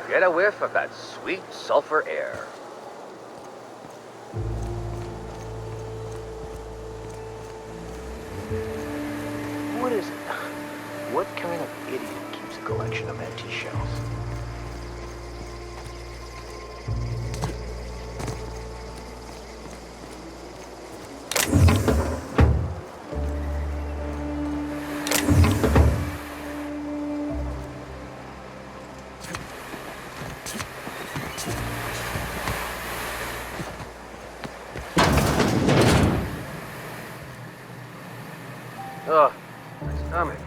Get a whiff of that sweet sulfur air. What is it? What kind of idiot keeps a collection of empty shells? Ugh, my stomach.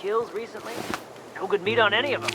kills recently? No good meat on any of them.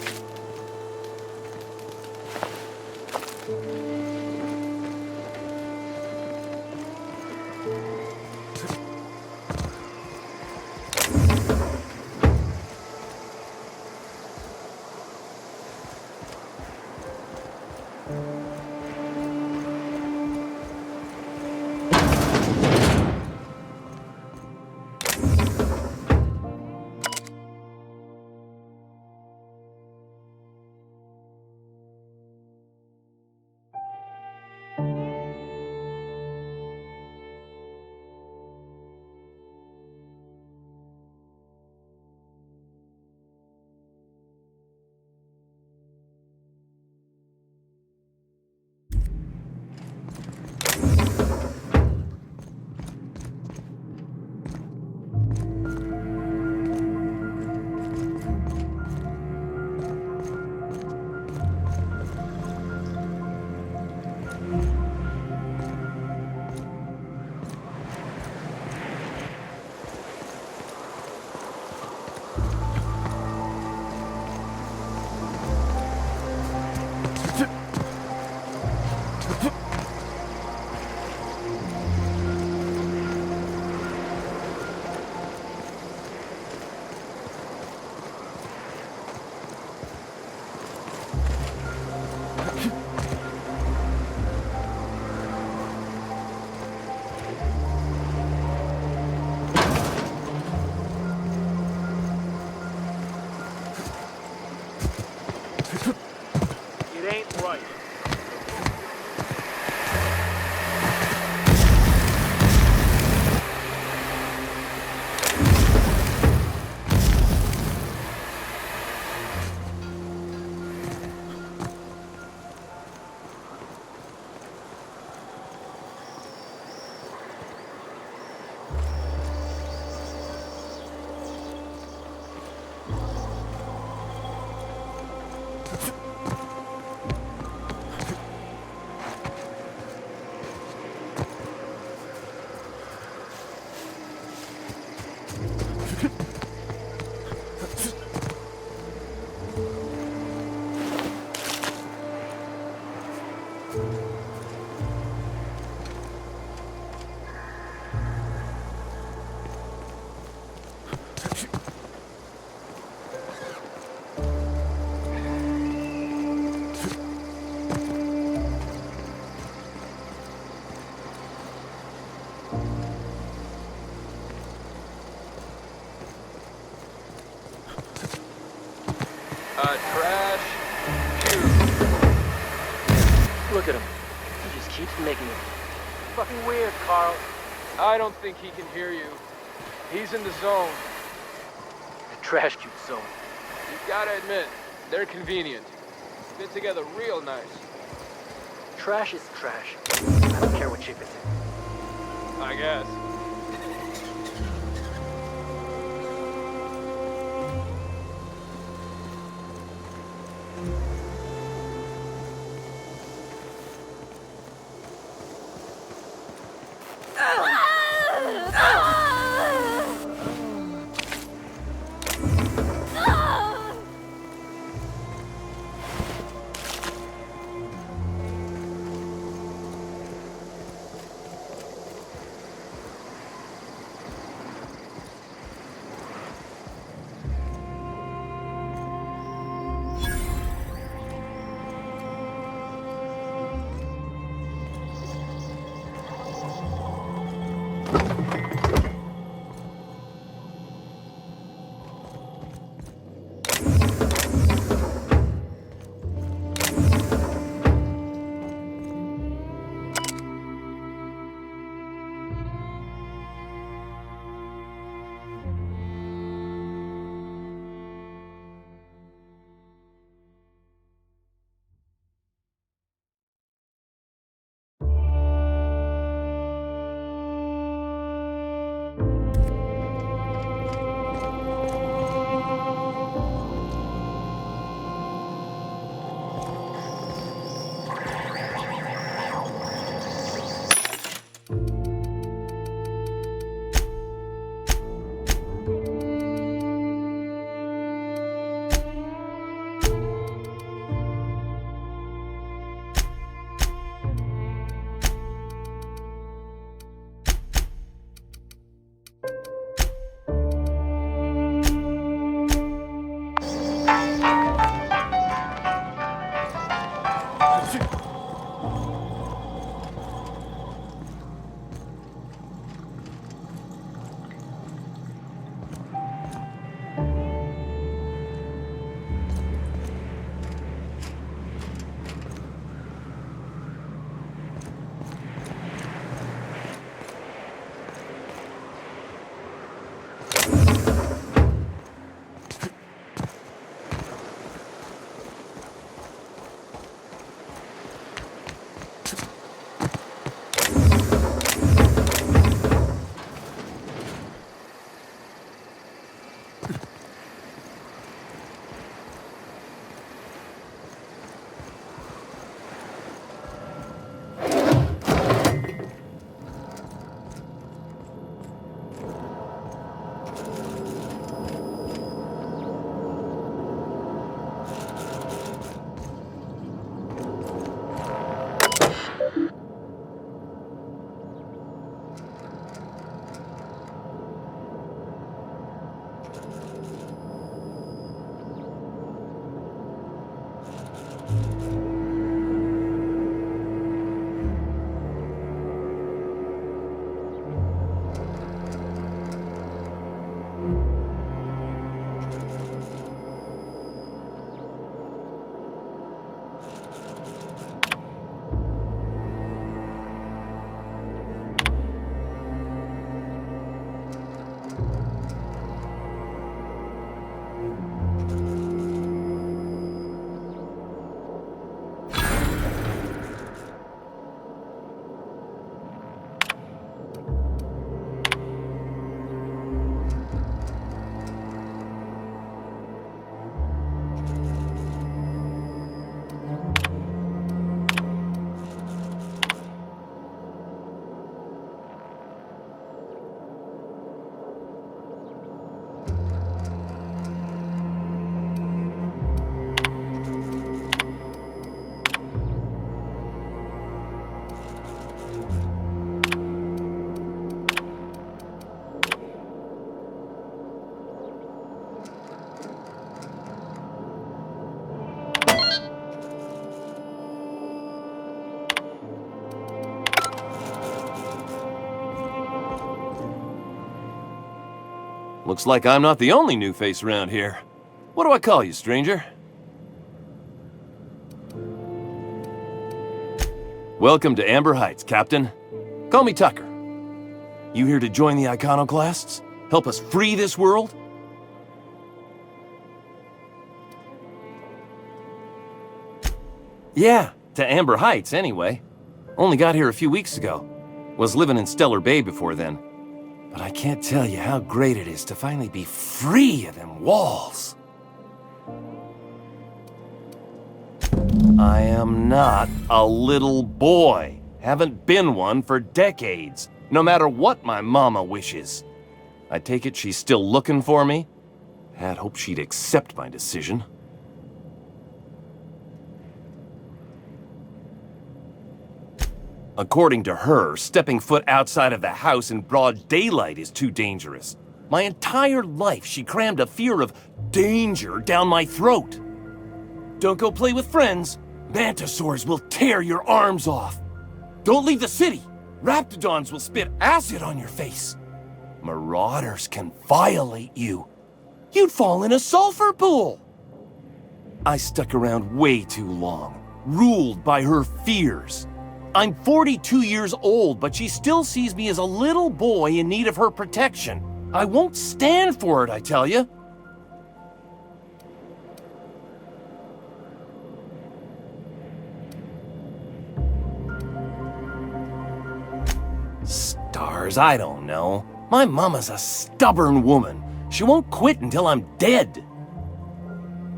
It ain't right. Trash. Look at him. He just keeps making it. Fucking weird, Carl. I don't think he can hear you. He's in the zone. The trash cute zone. You gotta admit, they're convenient. Fit together real nice. Trash is trash. I don't care what shape it's in. I guess. Looks like I'm not the only new face around here. What do I call you, stranger? Welcome to Amber Heights, Captain. Call me Tucker. You here to join the iconoclasts? Help us free this world? Yeah, to Amber Heights, anyway. Only got here a few weeks ago. Was living in Stellar Bay before then. But I can't tell you how great it is to finally be free of them walls. I am not a little boy. Haven't been one for decades, no matter what my mama wishes. I take it she's still looking for me? Had hoped she'd accept my decision. According to her, stepping foot outside of the house in broad daylight is too dangerous. My entire life, she crammed a fear of danger down my throat. Don't go play with friends. Mantisaurs will tear your arms off. Don't leave the city. Raptidons will spit acid on your face. Marauders can violate you. You'd fall in a sulfur pool. I stuck around way too long, ruled by her fears. I'm 42 years old, but she still sees me as a little boy in need of her protection. I won't stand for it, I tell you. Stars, I don't know. My mama's a stubborn woman. She won't quit until I'm dead.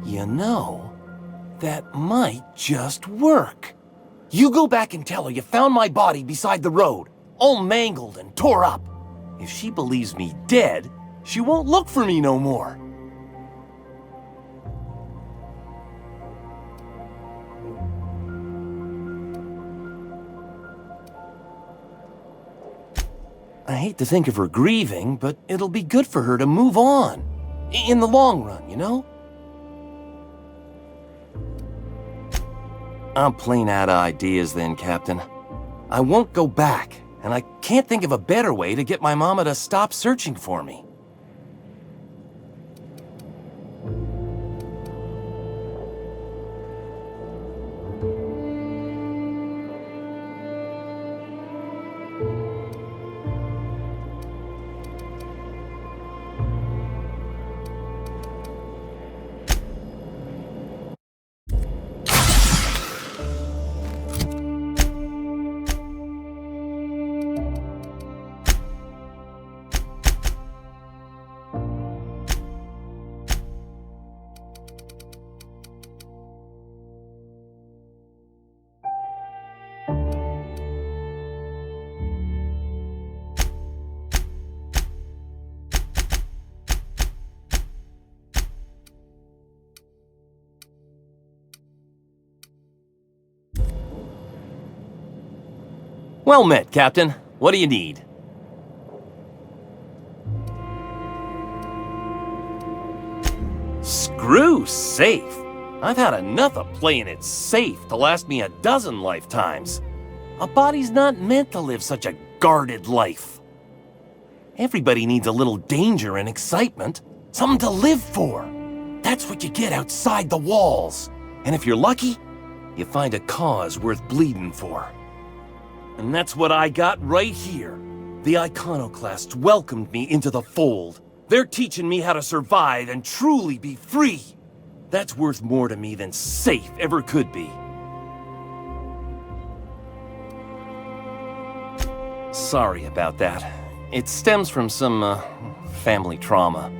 You know, that might just work. You go back and tell her you found my body beside the road, all mangled and tore up. If she believes me dead, she won't look for me no more. I hate to think of her grieving, but it'll be good for her to move on. In the long run, you know? I'm plain out of ideas then, Captain. I won't go back, and I can't think of a better way to get my mama to stop searching for me. Well met, Captain. What do you need? Screw safe. I've had enough of playing it safe to last me a dozen lifetimes. A body's not meant to live such a guarded life. Everybody needs a little danger and excitement, something to live for. That's what you get outside the walls. And if you're lucky, you find a cause worth bleeding for. And that's what I got right here. The iconoclasts welcomed me into the fold. They're teaching me how to survive and truly be free. That's worth more to me than safe ever could be. Sorry about that. It stems from some, family trauma.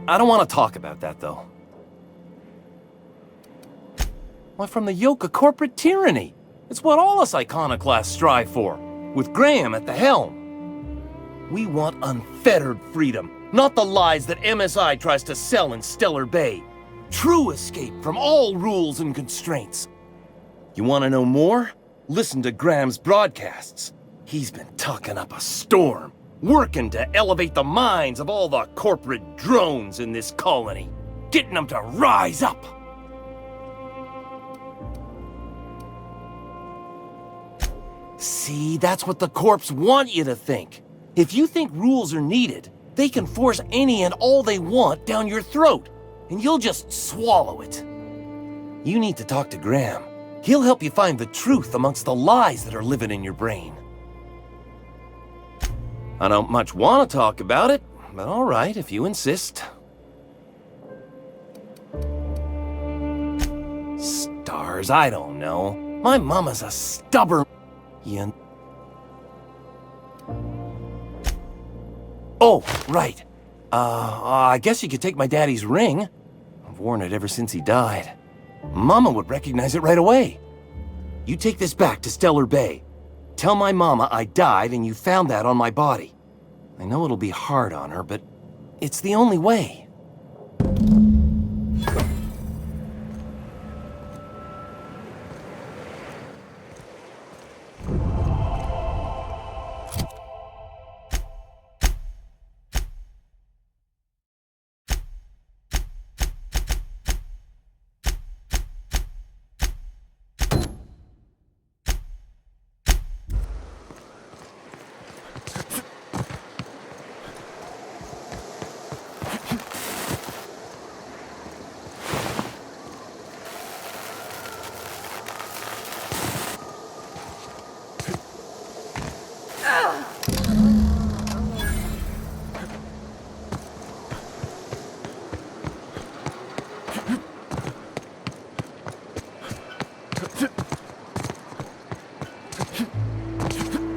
I don't want to talk about that, though. Why, from the yoke of corporate tyranny. It's what all us iconoclasts strive for, with Graham at the helm. We want unfettered freedom, not the lies that MSI tries to sell in Stellar Bay. True escape from all rules and constraints. You want to know more? Listen to Graham's broadcasts. He's been talking up a storm, working to elevate the minds of all the corporate drones in this colony, getting them to rise up. See, that's what the corps want you to think. If you think rules are needed, They can force any and all they want down your throat, and you'll just swallow it. You need to talk to Graham. He'll help you find the truth amongst the lies that are living in your brain. I don't much want to talk about it, but all right, if you insist. Stars, I don't know. My mama's a stubborn... Oh, right. I guess you could take my daddy's ring. I've worn it ever since he died. Mama would recognize it right away. You take this back to Stellar Bay. Tell my mama I died and you found that on my body. I know it'll be hard on her, but it's the only way.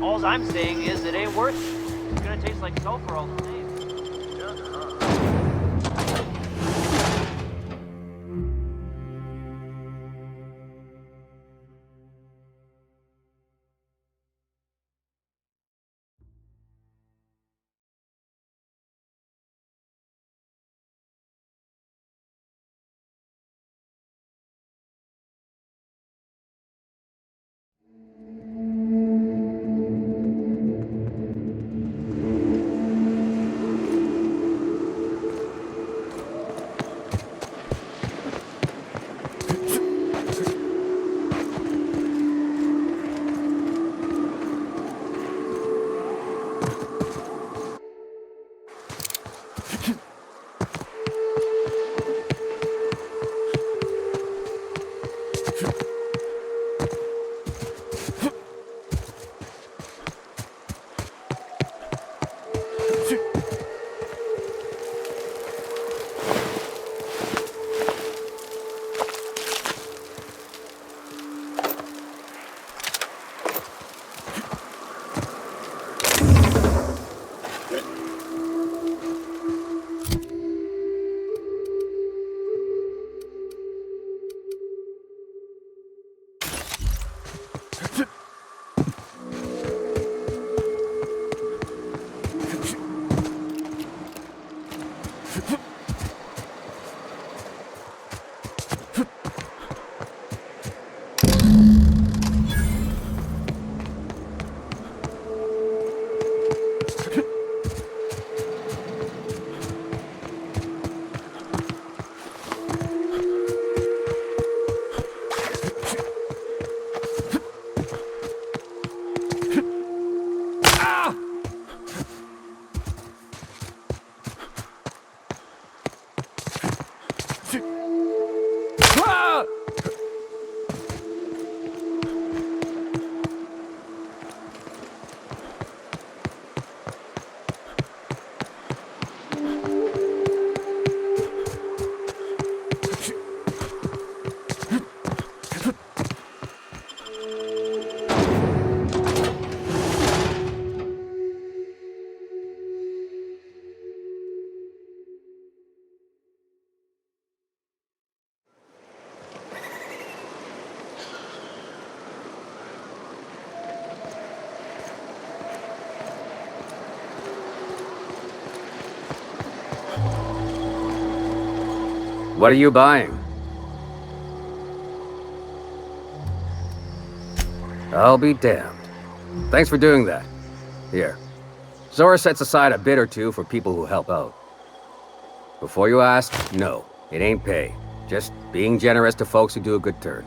All I'm saying is it ain't worth it. It's gonna taste like sulfur all the same. What are you buying? I'll be damned. Thanks for doing that. Here. Zora sets aside a bit or two for people who help out. Before you ask, no, it ain't pay. Just being generous to folks who do a good turn.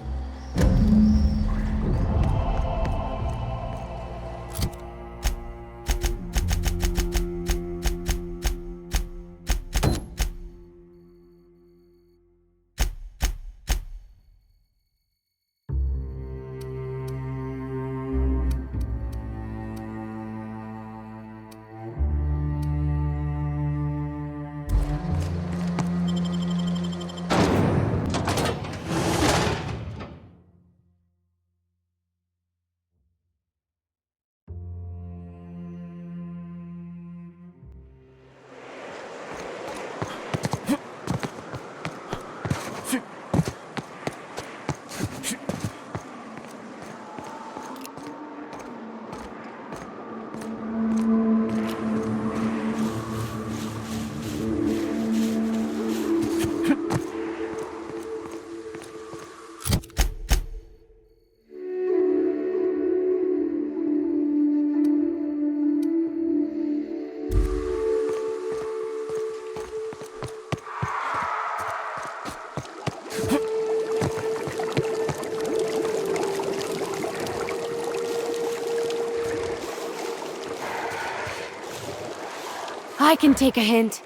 I can take a hint.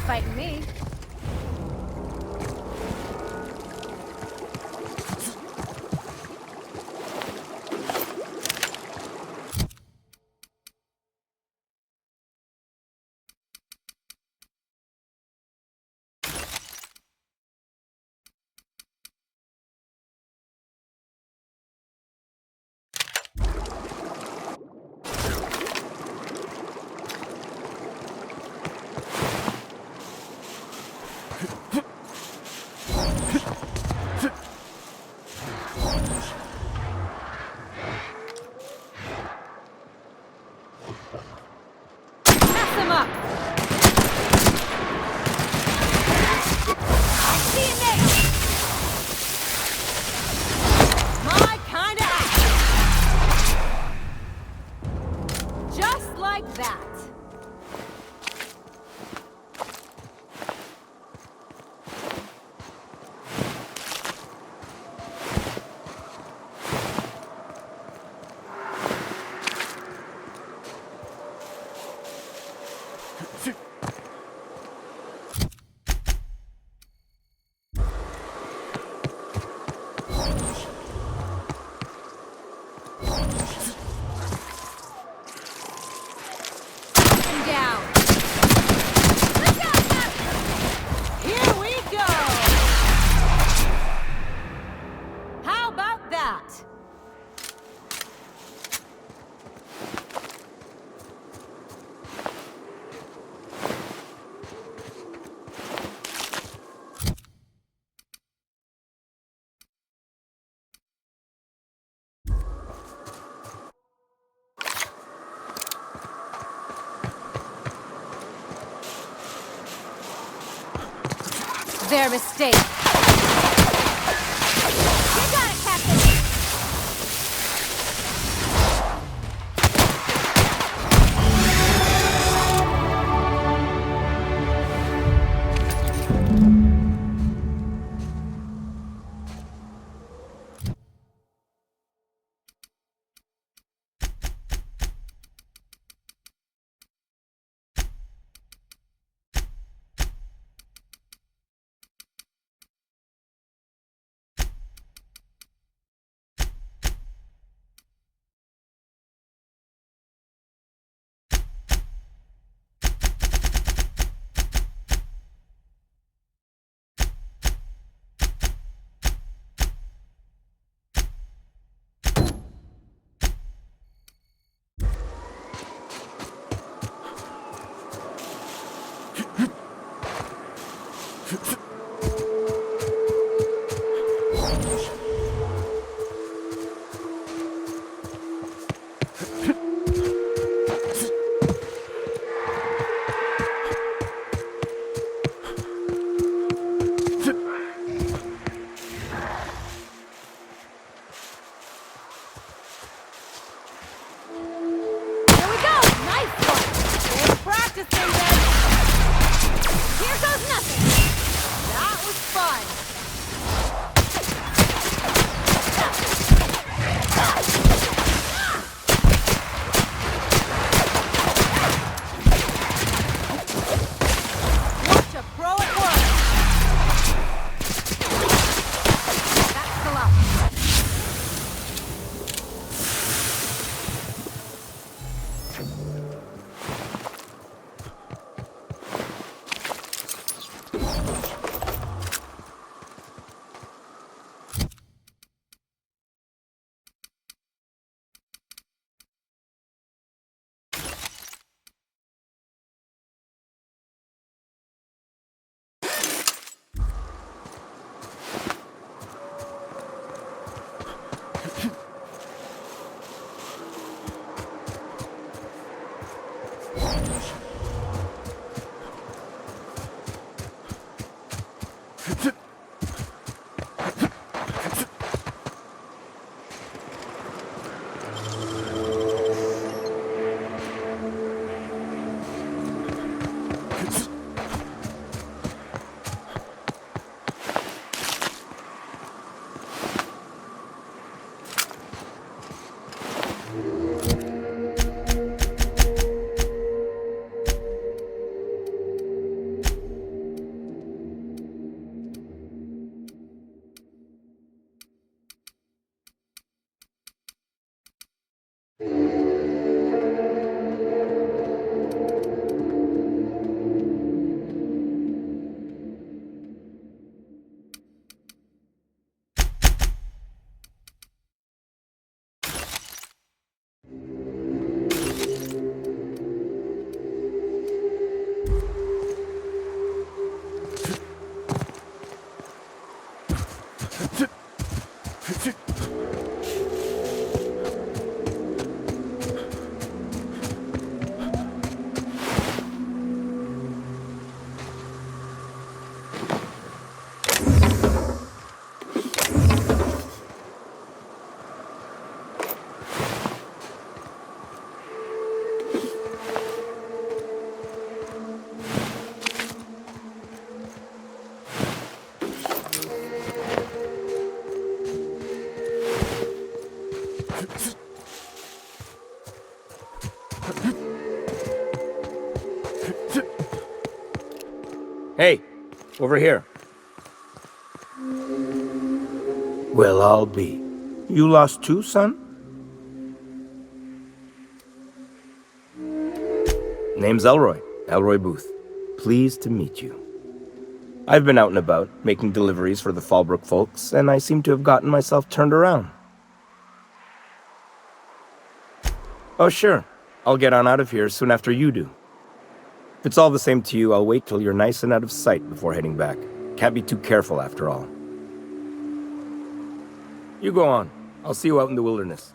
Fighting me. Their mistake. Hey, over here. Well, I'll be. You lost too, son? Name's Elroy. Elroy Booth. Pleased to meet you. I've been out and about, making deliveries for the Fallbrook folks, and I seem to have gotten myself turned around. Oh, sure. I'll get on out of here soon after you do. If it's all the same to you, I'll wait till you're nice and out of sight before heading back. Can't be too careful after all. You go on. I'll see you out in the wilderness.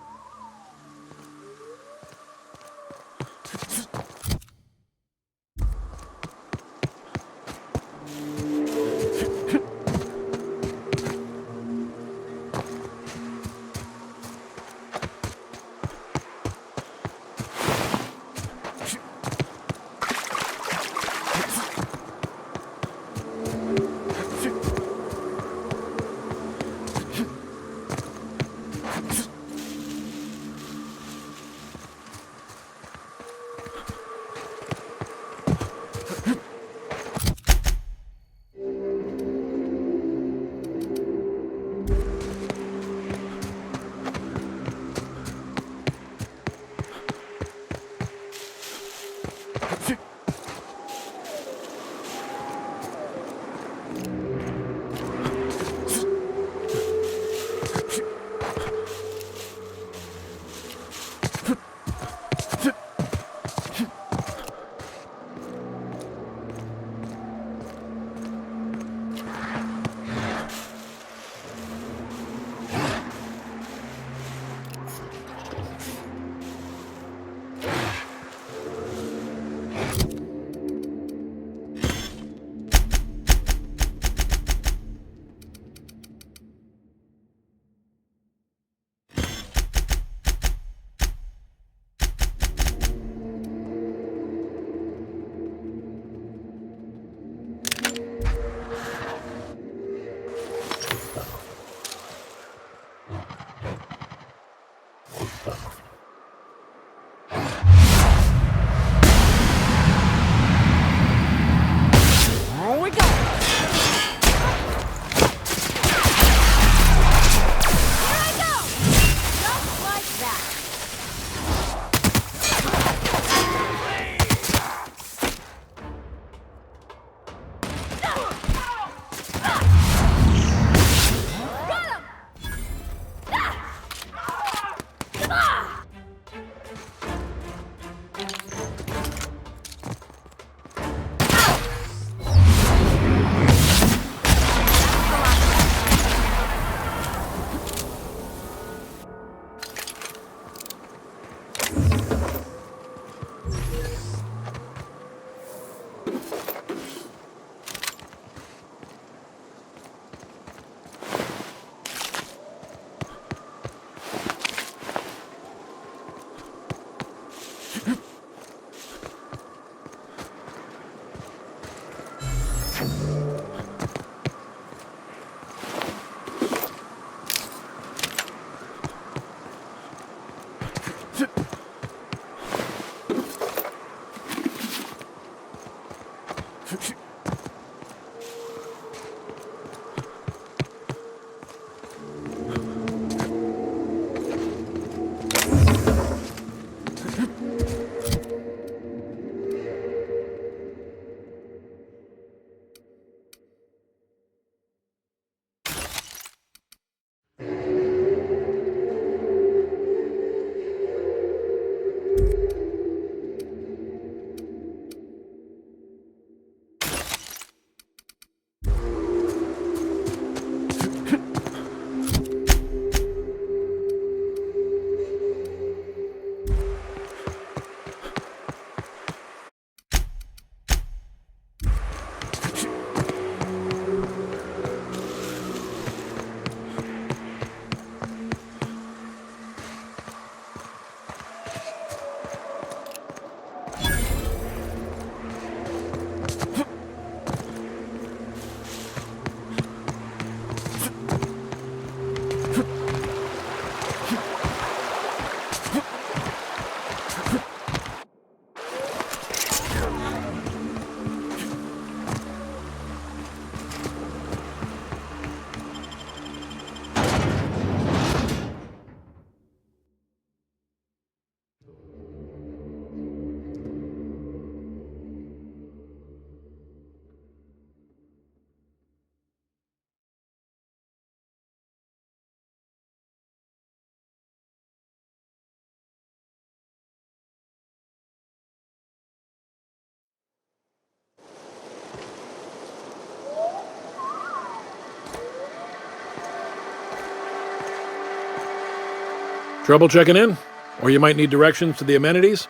Trouble checking in? Or you might need directions to the amenities?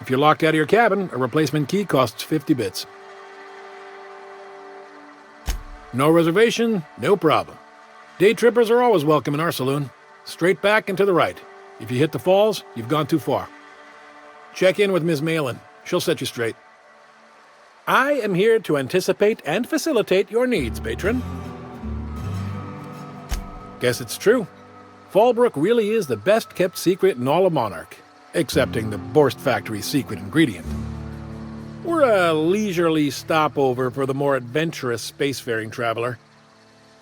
If you're locked out of your cabin, a replacement key costs 50 bits. No reservation? No problem. Day trippers are always welcome in our saloon. Straight back and to the right. If you hit the falls, you've gone too far. Check in with Ms. Malin. She'll set you straight. I am here to anticipate and facilitate your needs, patron. Guess it's true. Fallbrook really is the best-kept secret in all of Monarch, excepting the Borst Factory's secret ingredient. We're a leisurely stopover for the more adventurous spacefaring traveler.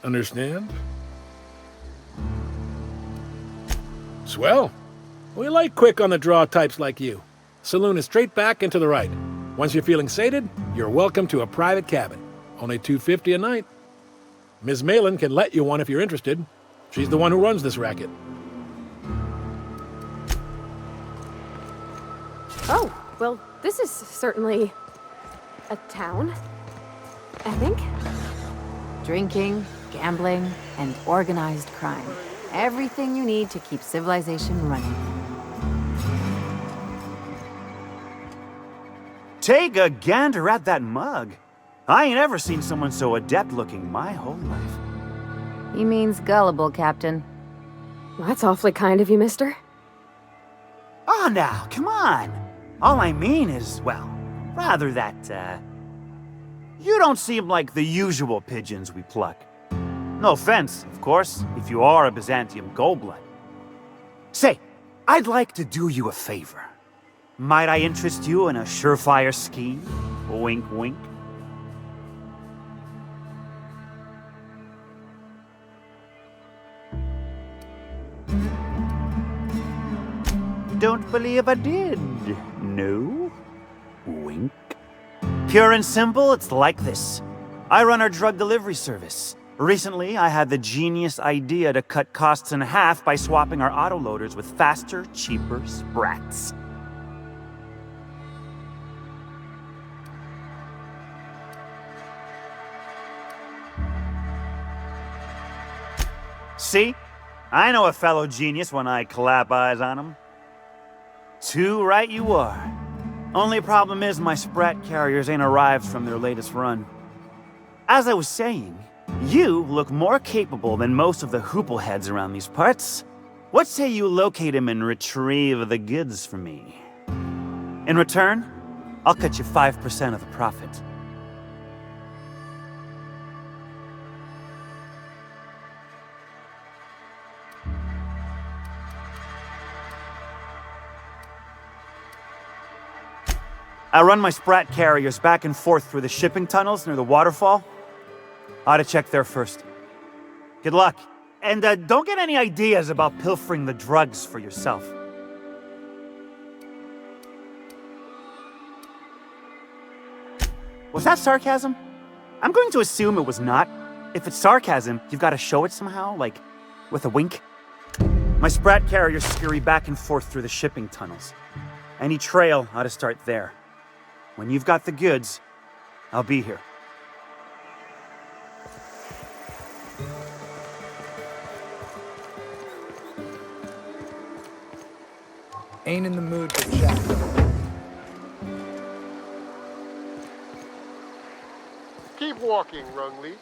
Understand? Swell. We like quick-on-the-draw types like you. Saloon is straight back and to the right. Once you're feeling sated, you're welcome to a private cabin. Only $250 a night. Ms. Malin can let you one if you're interested. She's the one who runs this racket. Oh, well, this is certainly a town, I think. Drinking, gambling, and organized crime. Everything you need to keep civilization running. Take a gander at that mug. I ain't ever seen someone so adept-looking my whole life. He means gullible, Captain. Well, that's awfully kind of you, mister. Oh, now, come on. All I mean is, well, rather that, you don't seem like the usual pigeons we pluck. No offense, of course, if you are a Byzantium goldblood. Say, I'd like to do you a favor. Might I interest you in a surefire scheme? Wink, wink. Don't believe I did. No? Wink. Pure and simple, it's like this. I run our drug delivery service. Recently, I had the genius idea to cut costs in half by swapping our autoloaders with faster, cheaper sprats. See? I know a fellow genius when I clap eyes on him. Too right you are. Only problem is my sprat carriers ain't arrived from their latest run. As I was saying, you look more capable than most of the hoople heads around these parts. What say you locate him and retrieve the goods for me? In return, I'll cut you 5% of the profit. I run my sprat carriers back and forth through the shipping tunnels near the waterfall. Ought to check there first. Good luck. And don't get any ideas about pilfering the drugs for yourself. Was that sarcasm? I'm going to assume it was not. If it's sarcasm, you've got to show it somehow, like with a wink. My sprat carriers scurry back and forth through the shipping tunnels. Any trail ought to start there. When you've got the goods, I'll be here. Ain't in the mood for chat. Keep walking, Rungleech.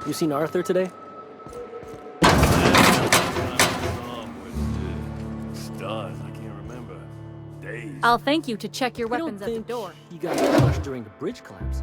You seen Arthur today? Stars, I can't remember. Days. I'll thank you to check your I don't weapons at the think door. you got crushed during the bridge collapse.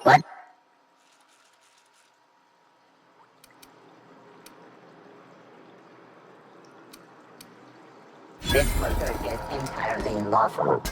What? This murder is entirely lawful.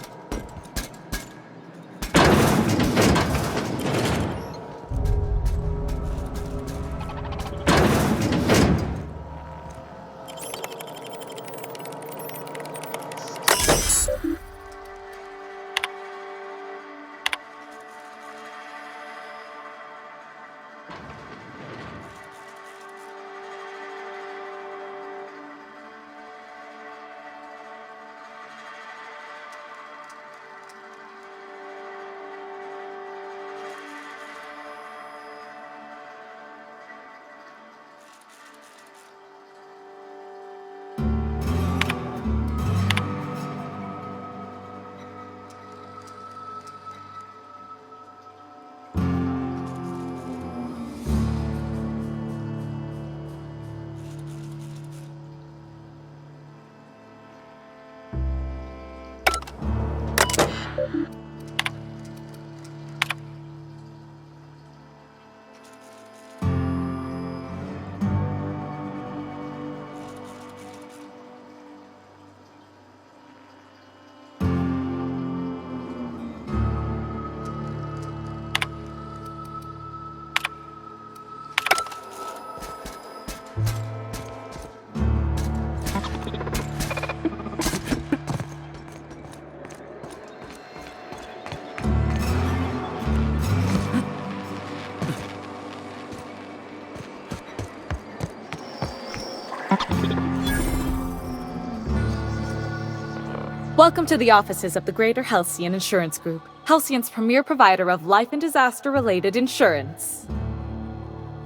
Welcome to the offices of the Greater Halcyon Insurance Group, Halcyon's premier provider of life and disaster-related insurance.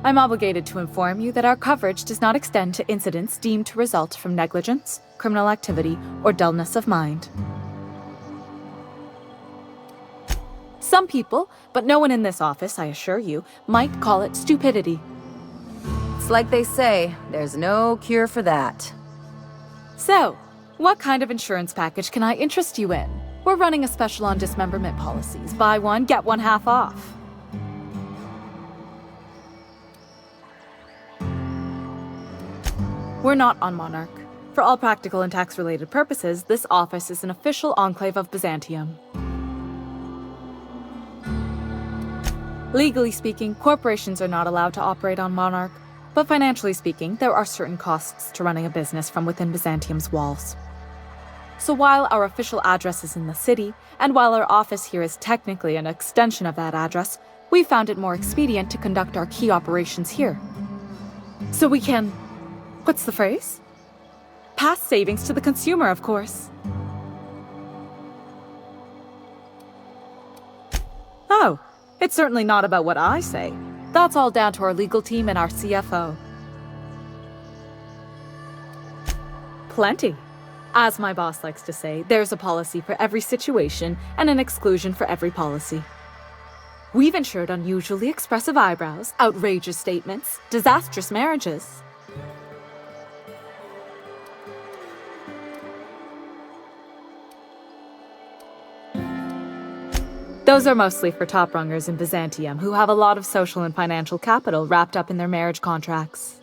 I'm obligated to inform you that our coverage does not extend to incidents deemed to result from negligence, criminal activity, or dullness of mind. Some people, but no one in this office, I assure you, might call it stupidity. It's like they say, there's no cure for that. So, what kind of insurance package can I interest you in? We're running a special on dismemberment policies. Buy one, get one half off. We're not on Monarch. For all practical and tax-related purposes, this office is an official enclave of Byzantium. Legally speaking, corporations are not allowed to operate on Monarch, but financially speaking, there are certain costs to running a business from within Byzantium's walls. So while our official address is in the city, and while our office here is technically an extension of that address, we found it more expedient to conduct our key operations here. So we can... what's the phrase? Pass savings to the consumer, of course. Oh, it's certainly not about what I say. That's all down to our legal team and our CFO. Plenty. As my boss likes to say, there's a policy for every situation and an exclusion for every policy. We've insured unusually expressive eyebrows, outrageous statements, disastrous marriages. Those are mostly for top-rungers in Byzantium who have a lot of social and financial capital wrapped up in their marriage contracts.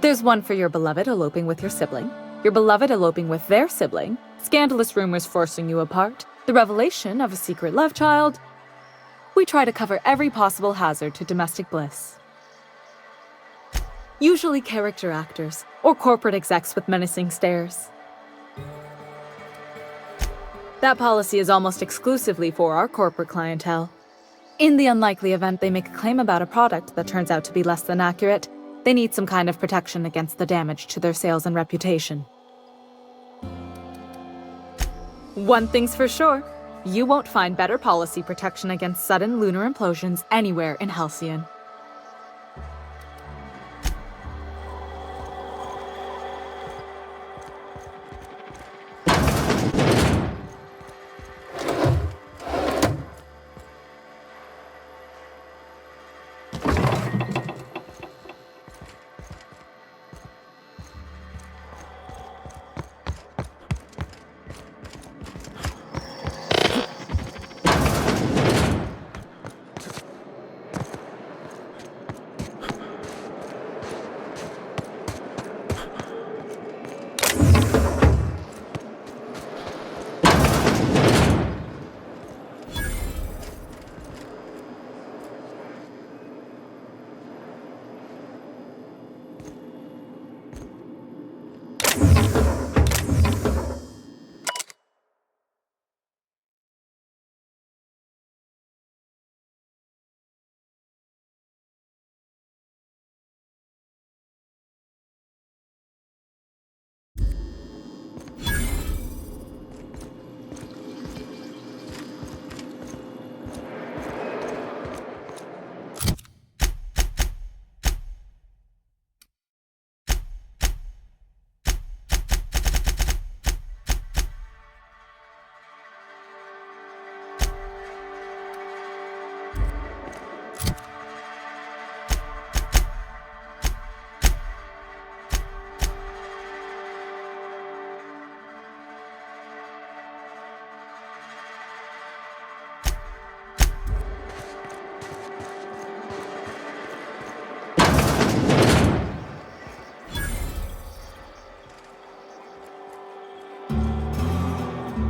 There's one for your beloved eloping with your sibling, your beloved eloping with their sibling, scandalous rumors forcing you apart, the revelation of a secret love child. We try to cover every possible hazard to domestic bliss. Usually character actors, or corporate execs with menacing stares. That policy is almost exclusively for our corporate clientele. In the unlikely event they make a claim about a product that turns out to be less than accurate, they need some kind of protection against the damage to their sales and reputation. One thing's for sure, you won't find better policy protection against sudden lunar implosions anywhere in Halcyon.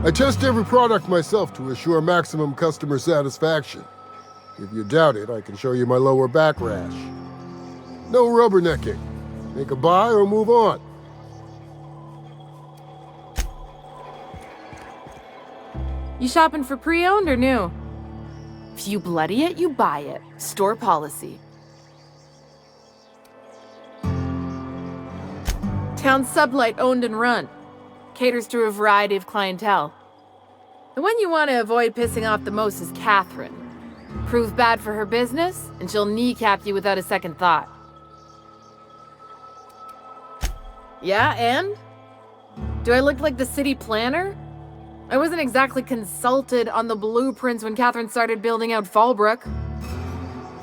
I test every product myself to assure maximum customer satisfaction. If you doubt it, I can show you my lower back rash. No rubbernecking. Make a buy or move on. You shopping for pre-owned or new? If you bloody it, you buy it. Store policy. Town Sublight owned and run. Caters to a variety of clientele. The one you want to avoid pissing off the most is Catherine. Prove bad for her business, and she'll kneecap you without a second thought. Yeah, and? Do I look like the city planner? I wasn't exactly consulted on the blueprints when Catherine started building out Fallbrook.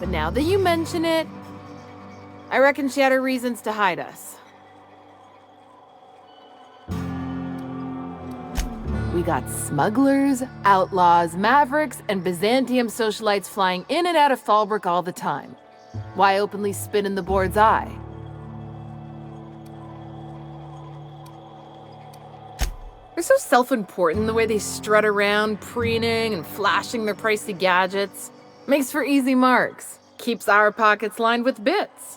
But now that you mention it, I reckon she had her reasons to hide us. We got smugglers, outlaws, mavericks, and Byzantium socialites flying in and out of Fallbrook all the time. Why openly spit in the board's eye? They're so self-important the way they strut around, preening and flashing their pricey gadgets. Makes for easy marks. Keeps our pockets lined with bits.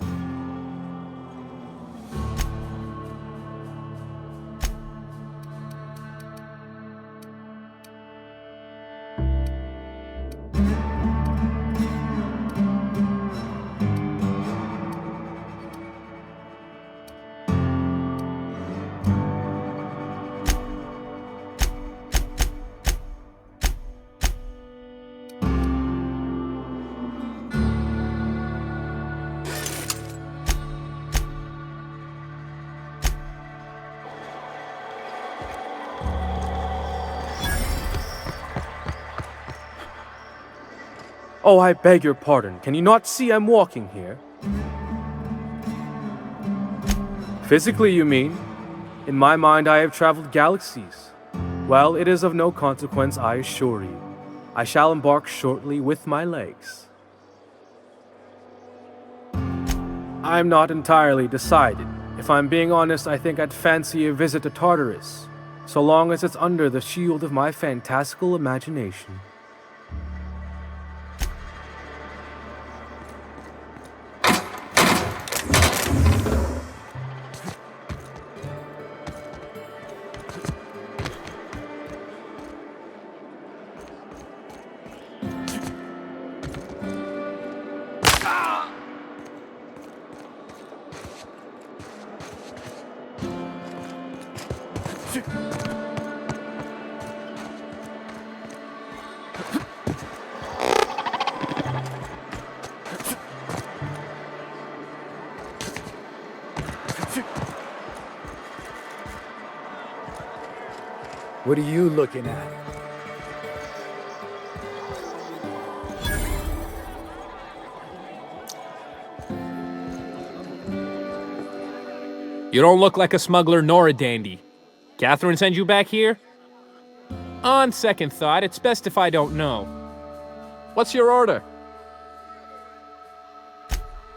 Oh, I beg your pardon. Can you not see I'm walking here? Physically, you mean? In my mind, I have traveled galaxies. Well, it is of no consequence, I assure you. I shall embark shortly with my legs. I'm not entirely decided. If I'm being honest, I think I'd fancy a visit to Tartarus, so long as it's under the shield of my fantastical imagination. What are you looking at? You don't look like a smuggler nor a dandy. Catherine sent you back here? On second thought, it's best if I don't know. What's your order?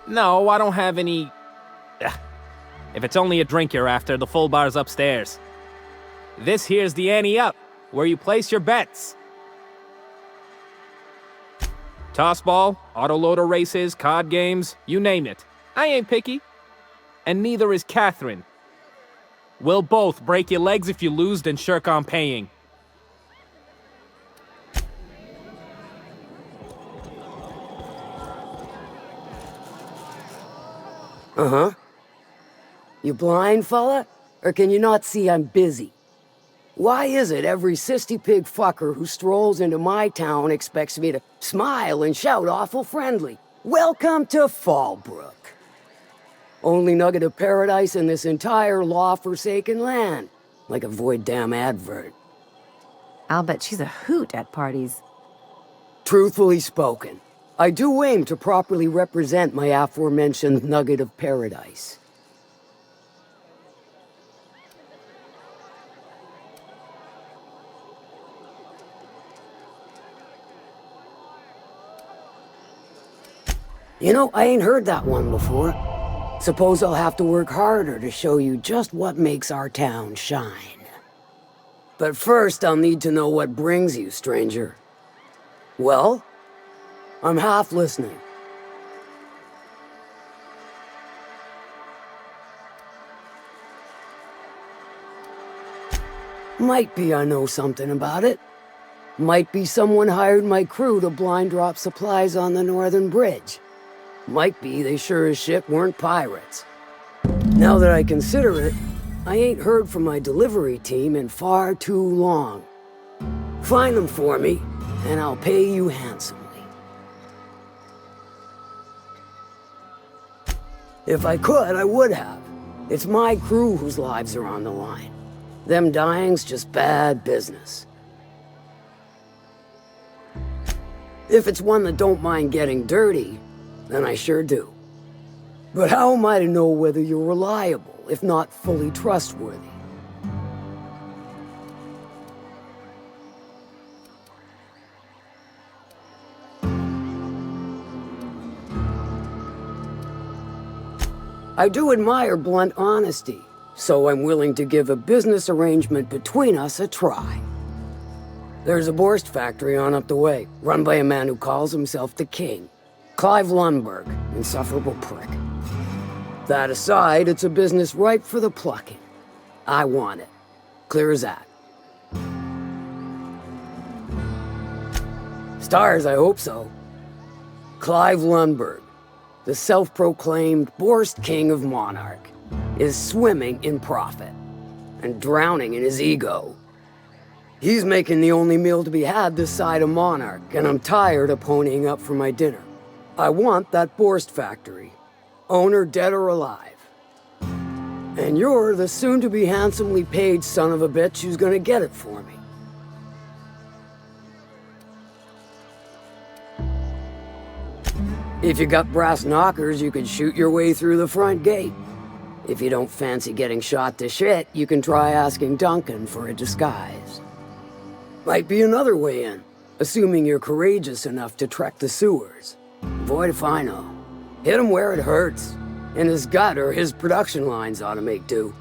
No, I don't have any... Ugh. If it's only a drink you're after, the full bar's upstairs. This here's the ante up, where you place your bets. Tossball, autoloader races, card games, you name it. I ain't picky. And neither is Catherine. We'll both break your legs if you lose, then shirk on paying. Uh-huh. You blind, fella? Or can you not see I'm busy? Why is it every sissy pig fucker who strolls into my town expects me to smile and shout awful friendly? Welcome to Fallbrook. Only nugget of paradise in this entire law-forsaken land. Like a void damn advert. I'll bet she's a hoot at parties. Truthfully spoken, I do aim to properly represent my aforementioned nugget of paradise. You know, I ain't heard that one before. Suppose I'll have to work harder to show you just what makes our town shine. But first, I'll need to know what brings you, stranger. Well, I'm half listening. Might be I know something about it. Might be someone hired my crew to blind drop supplies on the northern bridge. Might be they sure as shit weren't pirates. Now that I consider it, I ain't heard from my delivery team in far too long. Find them for me, and I'll pay you handsomely. If I could, I would have. It's my crew whose lives are on the line. Them dying's just bad business. If it's one that don't mind getting dirty, then I sure do. But how am I to know whether you're reliable, if not fully trustworthy? I do admire blunt honesty, so I'm willing to give a business arrangement between us a try. There's a Borst factory on up the way, run by a man who calls himself the King. Clive Lundberg, insufferable prick. That aside, it's a business ripe for the plucking. I want it. Clear as that. Stars, I hope so. Clive Lundberg, the self-proclaimed Borst King of Monarch, is swimming in profit and drowning in his ego. He's making the only meal to be had this side of Monarch, and I'm tired of ponying up for my dinner. I want that Borst factory, owner dead or alive. And you're the soon-to-be handsomely paid son of a bitch who's gonna get it for me. If you got brass knockers, you could shoot your way through the front gate. If you don't fancy getting shot to shit, you can try asking Duncan for a disguise. Might be another way in. Assuming you're courageous enough to trek the sewers. Boy, if I know. Hit him where it hurts. And his gut or his production lines ought to make do.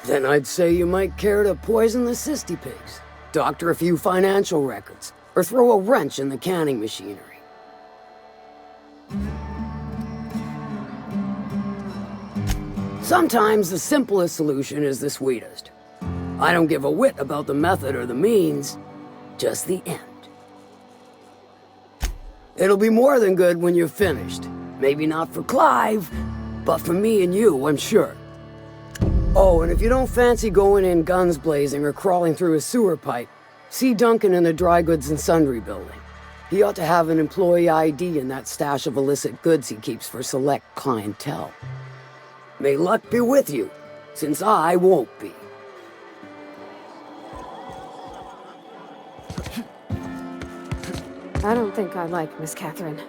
Then I'd say you might care to poison the cysty pigs, doctor a few financial records, or throw a wrench in the canning machinery. Sometimes the simplest solution is the sweetest. I don't give a whit about the method or the means, just the end. It'll be more than good when you're finished. Maybe not for Clive, but for me and you, I'm sure. Oh, and if you don't fancy going in guns blazing or crawling through a sewer pipe, see Duncan in the dry goods and sundry building. He ought to have an employee ID in that stash of illicit goods he keeps for select clientele. May luck be with you, since I won't be. I don't think I like Miss Catherine.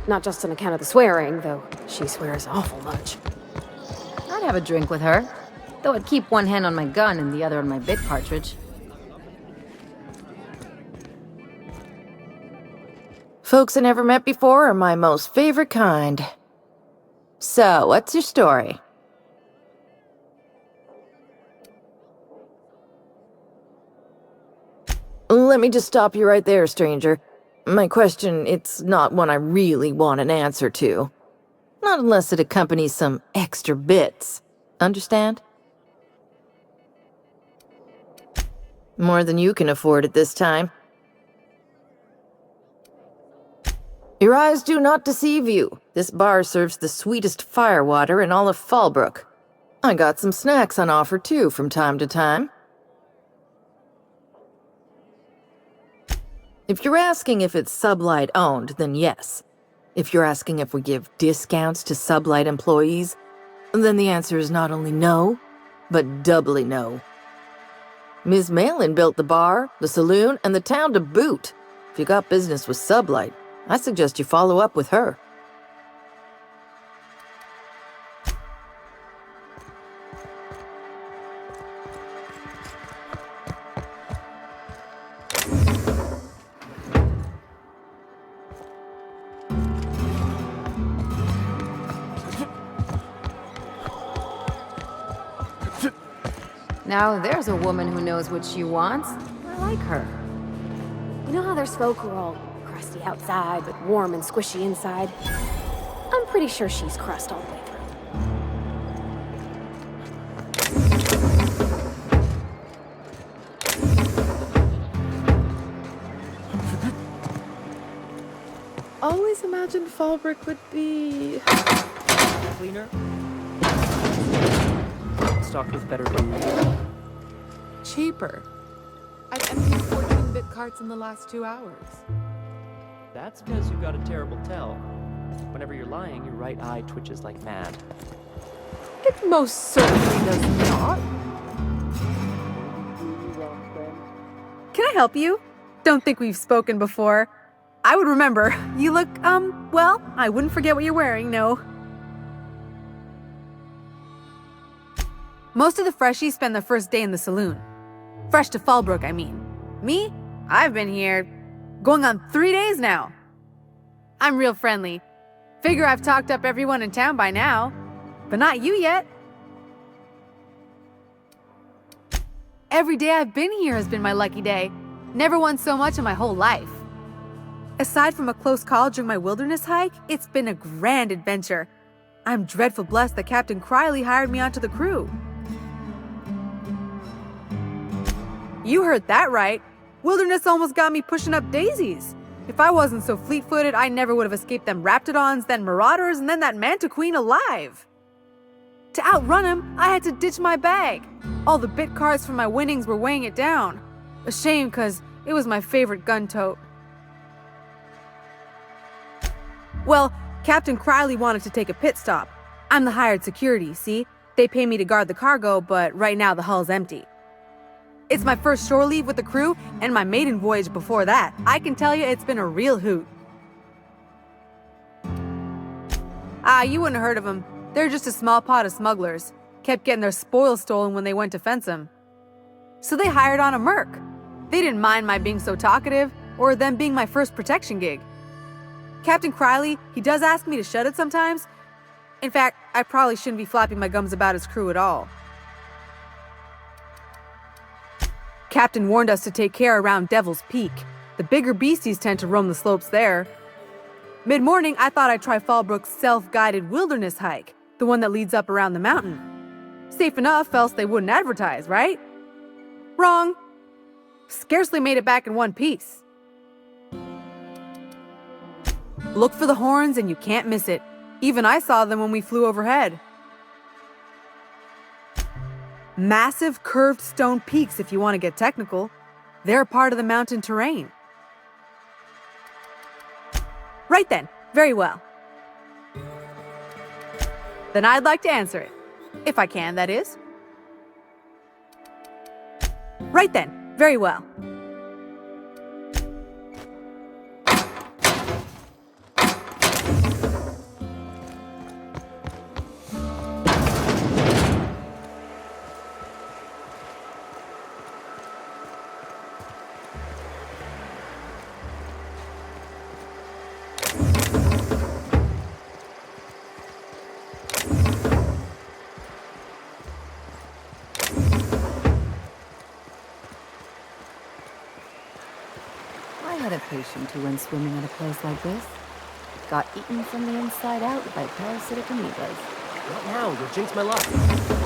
Not just on account of the swearing, though she swears awful much. I'd have a drink with her, though I'd keep one hand on my gun and the other on my bit cartridge. Folks I never met before are my most favorite kind. So, what's your story? Let me just stop you right there, stranger. My question, it's not one I really want an answer to. Not unless it accompanies some extra bits. Understand? More than you can afford at this time. Your eyes do not deceive you. This bar serves the sweetest firewater in all of Fallbrook. I got some snacks on offer too from time to time. If you're asking if it's Sublight owned, then yes. If you're asking if we give discounts to Sublight employees, then the answer is not only no, but doubly no. Ms. Malin built the bar, the saloon, and the town to boot. If you got business with Sublight, I suggest you follow up with her. Now there's a woman who knows what she wants. I like her. You know how there's folk who are all crusty outside, but warm and squishy inside? I'm pretty sure she's crust all the way through. Always imagined Fallbrook would be... Cleaner? Stocked with better food. cheaper. I've emptied 14-bit carts in the last 2 hours. That's because you've got a terrible tell. Whenever you're lying, your right eye twitches like mad. It most certainly does not. Can I help you? Don't think we've spoken before. I would remember. You look, well, I wouldn't forget what you're wearing, no. Most of the freshies spend their first day in the saloon. Fresh to Fallbrook, I mean. Me? I've been here going on 3 days now. I'm real friendly. Figure I've talked up everyone in town by now. But not you yet. Every day I've been here has been my lucky day. Never won so much in my whole life. Aside from a close call during my wilderness hike, it's been a grand adventure. I'm dreadful blessed that Captain Criley hired me onto the crew. You heard that right. Wilderness almost got me pushing up daisies. If I wasn't so fleet-footed, I never would have escaped them raptidons, then marauders, and then that manta queen alive. To outrun him, I had to ditch my bag. All the bit cards from my winnings were weighing it down. A shame, because it was my favorite gun tote. Well, Captain Criley wanted to take a pit stop. I'm the hired security, see? They pay me to guard the cargo, but right now the hull's empty. It's my first shore leave with the crew, and my maiden voyage before that. I can tell you it's been a real hoot. You wouldn't have heard of them. They're just a small pot of smugglers. Kept getting their spoils stolen when they went to fence them. So they hired on a merc. They didn't mind my being so talkative, or them being my first protection gig. Captain Criley, he does ask me to shut it sometimes. In fact, I probably shouldn't be flapping my gums about his crew at all. Captain warned us to take care around Devil's Peak. The bigger beasties tend to roam the slopes there. Mid-morning, I thought I'd try Fallbrook's self-guided wilderness hike, the one that leads up around the mountain. Safe enough, else they wouldn't advertise, right? Wrong. Scarcely made it back in one piece. Look for the horns and you can't miss it. Even I saw them when we flew overhead. Massive curved stone peaks if you want to get technical. They're part of the mountain terrain. Right then, very well. Then I'd like to answer it. If I can, that is. Right then, very well. Patient who went swimming at a place like this got eaten from the inside out by parasitic amoebas. Not now, you'll jinx my luck.